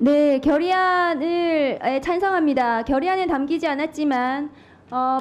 네, 결의안을 찬성합니다. 결의안에 담기지 않았지만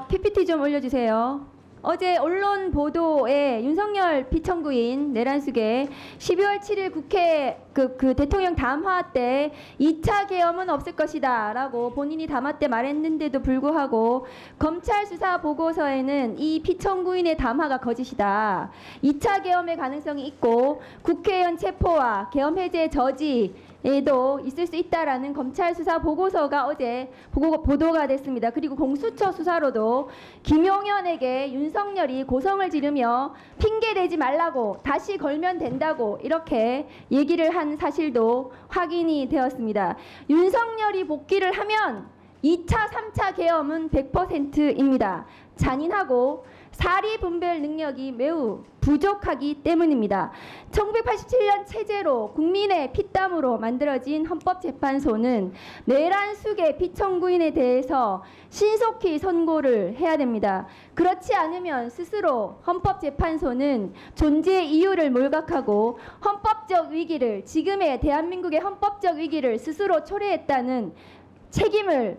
PPT 좀 올려주세요. 어제 언론 보도에 윤석열 피청구인 내란숙의 12월 7일 국회 그 대통령 담화 때 2차 계엄은 없을 것이다 라고 본인이 담화 때 말했는데도 불구하고 검찰 수사 보고서에는 이 피청구인의 담화가 거짓이다. 2차 계엄의 가능성이 있고 국회의원 체포와 계엄 해제 저지 에도 있을 수 있다라는 검찰 수사 보고서가 어제 보도가 됐습니다. 그리고 공수처 수사로도 김용현에게 윤석열이 고성을 지르며 핑계대지 말라고 다시 걸면 된다고 이렇게 얘기를 한 사실도 확인이 되었습니다. 윤석열이 복귀를 하면 2차, 3차 계엄은 100%입니다. 잔인하고 사리 분별 능력이 매우 부족하기 때문입니다. 1987년 체제로 국민의 피땀으로 만들어진 헌법재판소는 내란숙의 피청구인에 대해서 신속히 선고를 해야 됩니다. 그렇지 않으면 스스로 헌법재판소는 존재의 이유를 몰각하고 헌법적 위기를 지금의 대한민국의 헌법적 위기를 스스로 초래했다는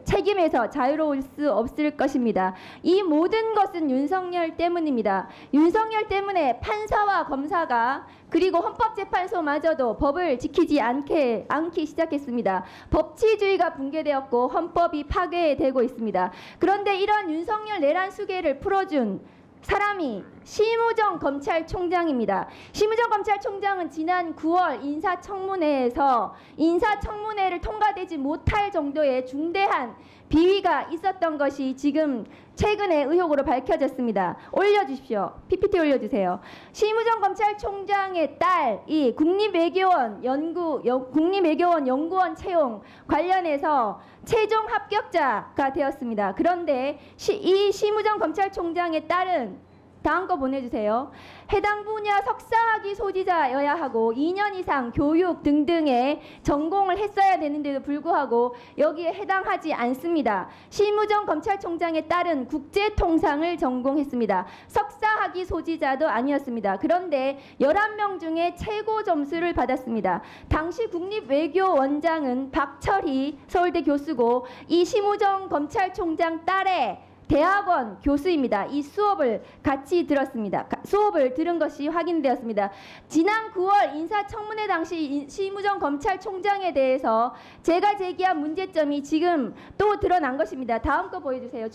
책임에서 자유로울 수 없을 것입니다. 이 모든 것은 윤석열 때문입니다. 윤석열 때문에 판사와 검사가 그리고 헌법재판소마저도 법을 지키지 않기 시작했습니다. 법치주의가 붕괴되었고 헌법이 파괴되고 있습니다. 그런데 이런 윤석열 내란 수계를 풀어준 사람이 심우정 검찰총장입니다. 심우정 검찰총장은 지난 9월 인사청문회에서 인사청문회를 통과되지 못할 정도의 중대한 비위가 있었던 것이 지금 최근에 의혹으로 밝혀졌습니다. 올려주십시오. PPT 올려주세요. 심우정 검찰총장의 딸이 국립외교원 연구원 채용 관련해서 최종 합격자가 되었습니다. 그런데 이 심우정 검찰총장의 딸은 다음 거 보내주세요. 해당 분야 석사학위 소지자여야 하고 2년 이상 교육 등등의 전공을 했어야 되는데도 불구하고 여기에 해당하지 않습니다. 심우정 검찰총장의 딸은 국제통상을 전공했습니다. 석사학위 소지자도 아니었습니다. 그런데 11명 중에 최고 점수를 받았습니다. 당시 국립외교원장은 박철희 서울대 교수고 이 심우정 검찰총장 딸의 대학원 교수입니다. 이 수업을 같이 들었습니다. 수업을 들은 것이 확인되었습니다. 지난 9월 인사청문회 당시 심우정 검찰총장에 대해서 제가 제기한 문제점이 지금 또 드러난 것입니다. 다음 거 보여주세요.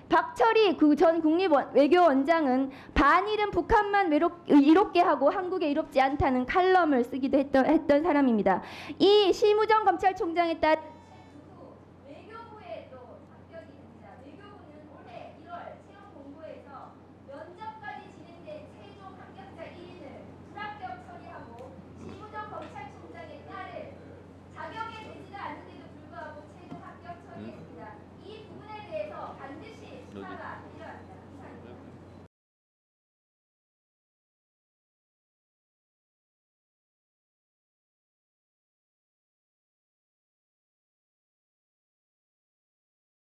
박철희 전 국립외교원장은 반일은 북한만 이롭게 하고 한국에 이롭지 않다는 칼럼을 쓰기도 했던 사람입니다. 이 심우정 검찰총장의 딸